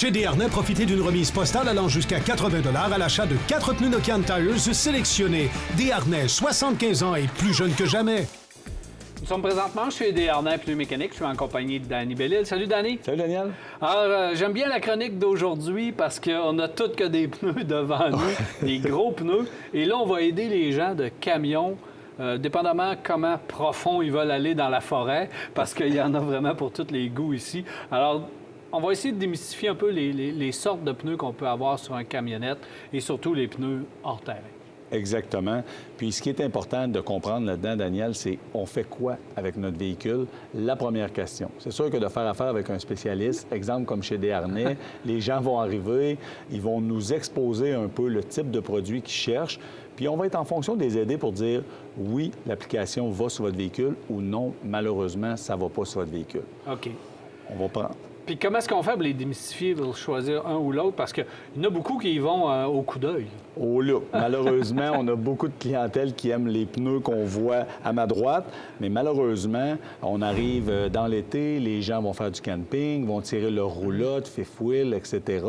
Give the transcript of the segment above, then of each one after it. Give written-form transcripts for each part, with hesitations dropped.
Chez Desharnais, profitez d'une remise postale allant jusqu'à 80 $ à l'achat de 4 pneus Nokian Tires sélectionnés. Desharnais, 75 ans et plus jeune que jamais. Nous sommes présentement chez Desharnais Pneus Mécaniques. Je suis en compagnie de Danny Bellil. Salut, Danny. Salut, Daniel. Alors, j'aime bien la chronique d'aujourd'hui parce qu'on a toutes que des pneus devant nous, des gros pneus. Et là, on va aider les gens de camions, dépendamment comment profond ils veulent aller dans la forêt, parce qu'il y en a vraiment pour tous les goûts ici. Alors, on va essayer de démystifier un peu les sortes de pneus qu'on peut avoir sur un camionnette et surtout les pneus hors terrain. Exactement. Puis ce qui est important de comprendre là-dedans, Daniel, c'est on fait quoi avec notre véhicule? La première question. C'est sûr que de faire affaire avec un spécialiste, exemple comme chez Desharnais, les gens vont arriver, ils vont nous exposer un peu le type de produit qu'ils cherchent, puis on va être en fonction de les aider pour dire oui, l'application va sur votre véhicule ou non, malheureusement, ça ne va pas sur votre véhicule. OK. On va prendre. Puis comment est-ce qu'on fait pour les démystifier, pour choisir un ou l'autre? Parce qu'il y en a beaucoup qui y vont au coup d'œil. Au look. Malheureusement, on a beaucoup de clientèle qui aiment les pneus qu'on voit à ma droite, mais malheureusement, on arrive dans l'été, les gens vont faire du camping, vont tirer leur roulotte, fifth wheel, etc.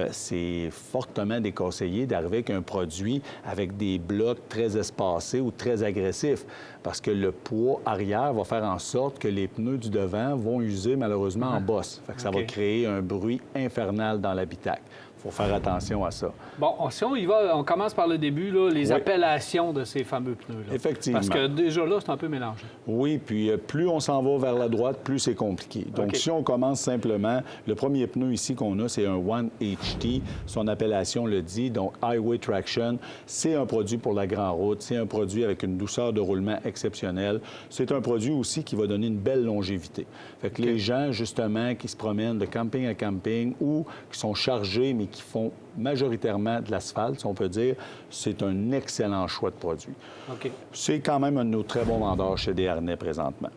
C'est fortement déconseillé d'arriver avec un produit avec des blocs très espacés ou très agressifs, parce que le poids arrière va faire en sorte que les pneus du devant vont user malheureusement en bosse. Fait que ça va créer un bruit infernal dans l'habitacle. Il faut faire attention à ça. Bon, si on y va, on commence par le début, là, les appellations de ces fameux pneus-là. Effectivement. Parce que déjà là, c'est un peu mélangé. Oui, puis plus on s'en va vers la droite, plus c'est compliqué. Donc, si on commence simplement, le premier pneu ici qu'on a, c'est un 1HT. Son appellation le dit, donc Highway Traction. C'est un produit pour la grande route. C'est un produit avec une douceur de roulement exceptionnelle. C'est un produit aussi qui va donner une belle longévité. Fait que les gens, justement, qui se promènent de camping à camping ou qui sont chargés, mais qui font majoritairement de l'asphalte, si on peut dire, c'est un excellent choix de produit. OK. C'est quand même un de nos très bons vendeurs chez Desharnais présentement.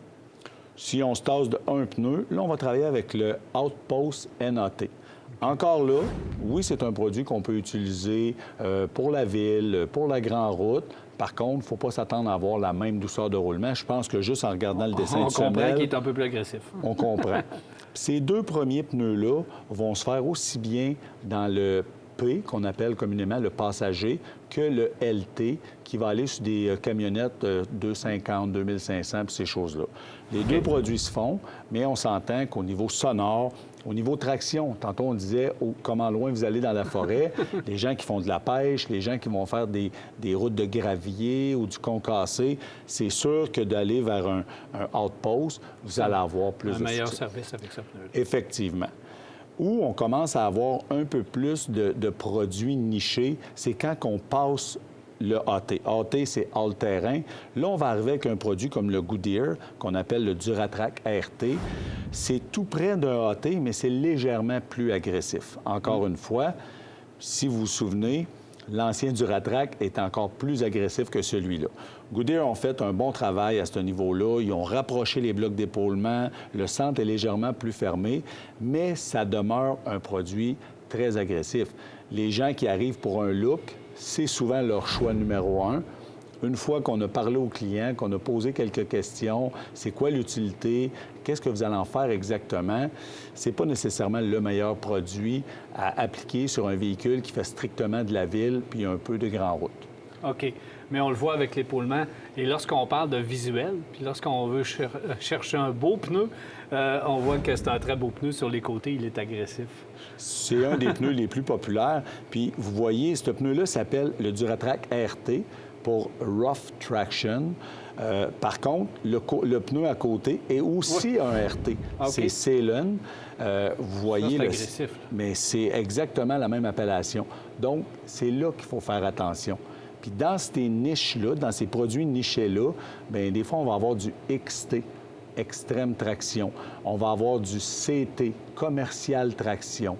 Si on se tasse de un pneu, là, on va travailler avec le Outpost NAT. Encore là, oui, c'est un produit qu'on peut utiliser pour la ville, pour la grande route. Par contre, il ne faut pas s'attendre à avoir la même douceur de roulement. Je pense que juste en regardant le dessin du semelle... On comprend qu'il est un peu plus agressif. On comprend. Ces deux premiers pneus-là vont se faire aussi bien dans le P, qu'on appelle communément le passager, que le LT, qui va aller sur des camionnettes 250, 2500, puis ces choses-là. Les deux produits se font, mais on s'entend qu'au niveau sonore, au niveau traction, tantôt on disait comment loin vous allez dans la forêt, les gens qui font de la pêche, les gens qui vont faire des routes de gravier ou du concassé, c'est sûr que d'aller vers un outpost, vous allez avoir plus de meilleur service avec ce pneu-là. Effectivement. Où on commence à avoir un peu plus de produits nichés, c'est quand on passe le AT. AT, c'est all-terrain. Là, on va arriver avec un produit comme le Goodyear, qu'on appelle le Duratrac RT. C'est tout près d'un AT, mais c'est légèrement plus agressif. Encore une fois, si vous vous souvenez, l'ancien Duratrac est encore plus agressif que celui-là. Goodyear ont fait un bon travail à ce niveau-là. Ils ont rapproché les blocs d'épaulement. Le centre est légèrement plus fermé, mais ça demeure un produit très agressif. Les gens qui arrivent pour un look, c'est souvent leur choix numéro un. Une fois qu'on a parlé aux clients, qu'on a posé quelques questions, c'est quoi l'utilité, qu'est-ce que vous allez en faire exactement, c'est pas nécessairement le meilleur produit à appliquer sur un véhicule qui fait strictement de la ville puis un peu de grande route. OK. Mais on le voit avec l'épaulement. Et lorsqu'on parle de visuel, puis lorsqu'on veut chercher un beau pneu, on voit que c'est un très beau pneu sur les côtés, il est agressif. C'est un des pneus les plus populaires. Puis vous voyez, ce pneu-là s'appelle le Duratrac RT pour Rough Traction. Par contre, le pneu à côté est aussi un RT. Okay. C'est Ceylon. Vous voyez, ça, c'est agressif. Mais c'est exactement la même appellation. Donc, c'est là qu'il faut faire attention. Puis dans ces niches-là, dans ces produits nichés-là, bien, des fois, on va avoir du XT, Extreme Traction. On va avoir du CT, Commercial Traction,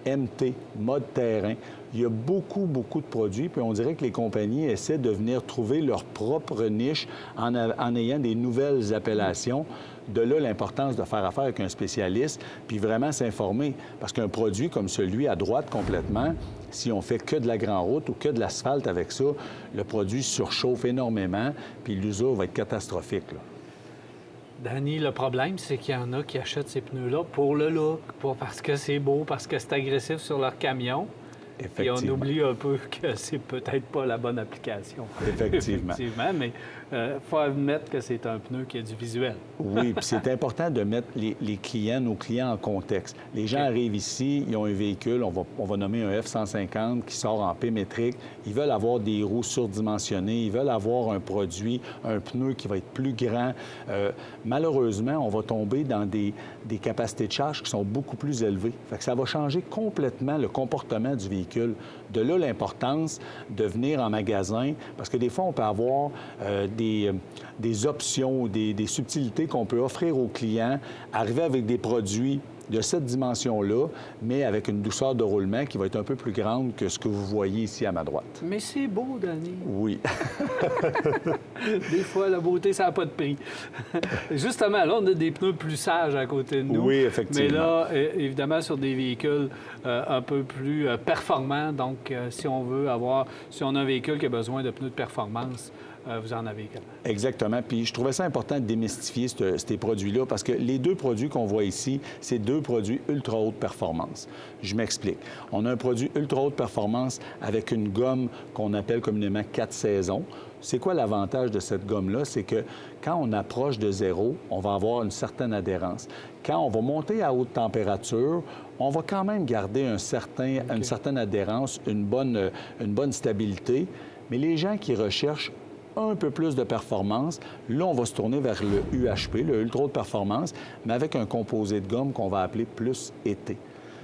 MT, Mode Terrain. Il y a beaucoup, beaucoup de produits, puis on dirait que les compagnies essaient de venir trouver leur propre niche en ayant des nouvelles appellations. De là, l'importance de faire affaire avec un spécialiste, puis vraiment s'informer. Parce qu'un produit comme celui à droite complètement, si on fait que de la grande route ou que de l'asphalte avec ça, le produit surchauffe énormément, puis l'usure va être catastrophique, là. Danny, le problème, c'est qu'il y en a qui achètent ces pneus-là pour le look, pas parce que c'est beau, parce que c'est agressif sur leur camion. Et on oublie un peu que c'est peut-être pas la bonne application. Effectivement. Effectivement, mais il faut admettre que c'est un pneu qui a du visuel. Oui, puis c'est important de mettre les clients, nos clients en contexte. Les gens arrivent ici, ils ont un véhicule, on va nommer un F-150 qui sort en P métrique. Ils veulent avoir des roues surdimensionnées, ils veulent avoir un produit, un pneu qui va être plus grand. Malheureusement, on va tomber dans des capacités de charge qui sont beaucoup plus élevées. Fait que ça va changer complètement le comportement du véhicule. De là, l'importance de venir en magasin, parce que des fois, on peut avoir des options, des subtilités qu'on peut offrir aux clients, arriver avec des produits de cette dimension-là, mais avec une douceur de roulement qui va être un peu plus grande que ce que vous voyez ici à ma droite. Mais c'est beau, Danny. Oui. Des fois, la beauté, ça n'a pas de prix. Justement, là, on a des pneus plus sages à côté de nous. Oui, effectivement. Mais là, évidemment, sur des véhicules un peu plus performants. Donc, si on a un véhicule qui a besoin de pneus de performance, vous en avez également. Exactement. Puis je trouvais ça important de démystifier ces produits-là parce que les deux produits qu'on voit ici, c'est deux produits ultra haute performance. Je m'explique. On a un produit ultra haute performance avec une gomme qu'on appelle communément 4 saisons. C'est quoi l'avantage de cette gomme-là? C'est que quand on approche de zéro, on va avoir une certaine adhérence. Quand on va monter à haute température, on va quand même garder une certaine adhérence, une bonne stabilité. Mais les gens qui recherchent un peu plus de performance, là, on va se tourner vers le UHP, le Ultra Haute Performance, mais avec un composé de gomme qu'on va appeler plus été.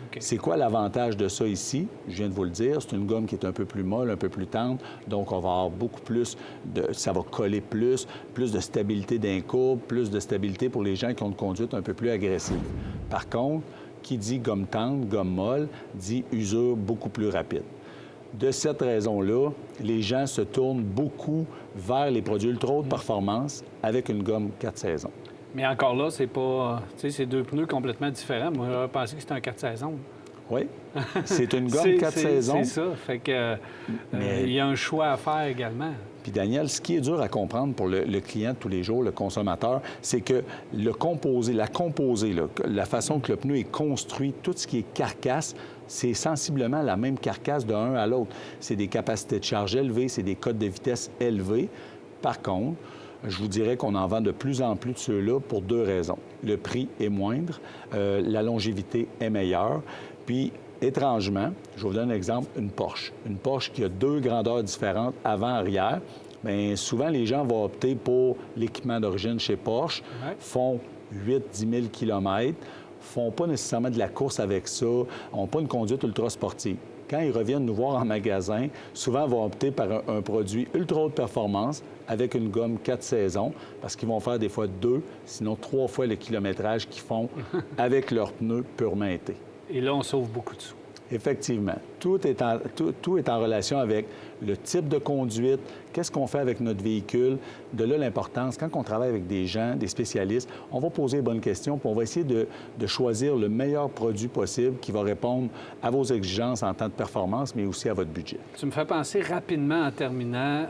Okay. C'est quoi l'avantage de ça ici? Je viens de vous le dire, c'est une gomme qui est un peu plus molle, un peu plus tendre, donc on va avoir beaucoup plus ça va coller plus de stabilité d'un courbe, plus de stabilité pour les gens qui ont une conduite un peu plus agressive. Par contre, qui dit gomme tendre, gomme molle, dit usure beaucoup plus rapide. De cette raison-là, les gens se tournent beaucoup vers les produits ultra haute performance avec une gomme 4 saisons. Mais encore là, c'est pas... Tu sais, c'est deux pneus complètement différents. Moi, j'aurais pensé que c'était un 4 saisons. Oui. C'est une gomme 4 saisons. C'est ça. Fait que il y a un choix à faire également. Puis Daniel, ce qui est dur à comprendre pour le client de tous les jours, le consommateur, c'est que la composée, la façon que le pneu est construit, tout ce qui est carcasse, c'est sensiblement la même carcasse d'un à l'autre. C'est des capacités de charge élevées, c'est des cotes de vitesse élevées. Par contre, je vous dirais qu'on en vend de plus en plus de ceux-là pour deux raisons. Le prix est moindre, la longévité est meilleure, puis étrangement, je vous donne un exemple, une Porsche. Une Porsche qui a deux grandeurs différentes avant-arrière. Bien, souvent, les gens vont opter pour l'équipement d'origine chez Porsche, font 8-10 000 km, font pas nécessairement de la course avec ça, n'ont pas une conduite ultra sportive. Quand ils reviennent nous voir en magasin, souvent, ils vont opter par un produit ultra haute performance avec une gomme 4 saisons parce qu'ils vont faire des fois 2, sinon 3 fois le kilométrage qu'ils font avec leurs pneus purement été. Et là, on sauve beaucoup de sous. Effectivement. Tout est en relation avec le type de conduite, qu'est-ce qu'on fait avec notre véhicule. De là, l'importance, quand on travaille avec des gens, des spécialistes, on va poser les bonnes questions, puis on va essayer de choisir le meilleur produit possible qui va répondre à vos exigences en temps de performance, mais aussi à votre budget. Tu me fais penser rapidement, en terminant,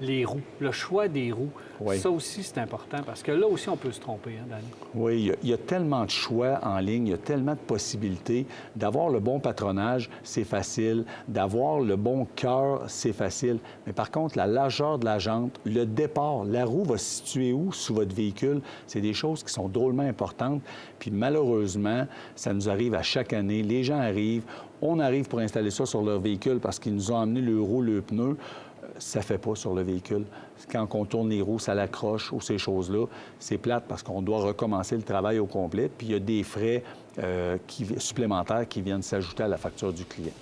les roues, le choix des roues. Oui. Ça aussi, c'est important, parce que là aussi, on peut se tromper, hein, Danny? Oui, il y a tellement de choix en ligne, il y a tellement de possibilités. D'avoir le bon patronage, c'est facile. D'avoir le bon cœur, c'est facile. Mais par contre, la largeur de la jante, le départ, la roue va se situer où sous votre véhicule, c'est des choses qui sont drôlement importantes. Puis malheureusement, ça nous arrive à chaque année. Les gens arrivent, on arrive pour installer ça sur leur véhicule parce qu'ils nous ont amené le roue, le pneu. Ça ne fait pas sur le véhicule. Quand on tourne les roues, ça l'accroche ou ces choses-là. C'est plate parce qu'on doit recommencer le travail au complet. Puis il y a des frais supplémentaires qui viennent s'ajouter à la facture du client.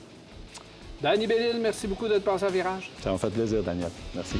Danny Bellil, merci beaucoup d'être passé à Virage. Ça m'a fait plaisir, Daniel. Merci.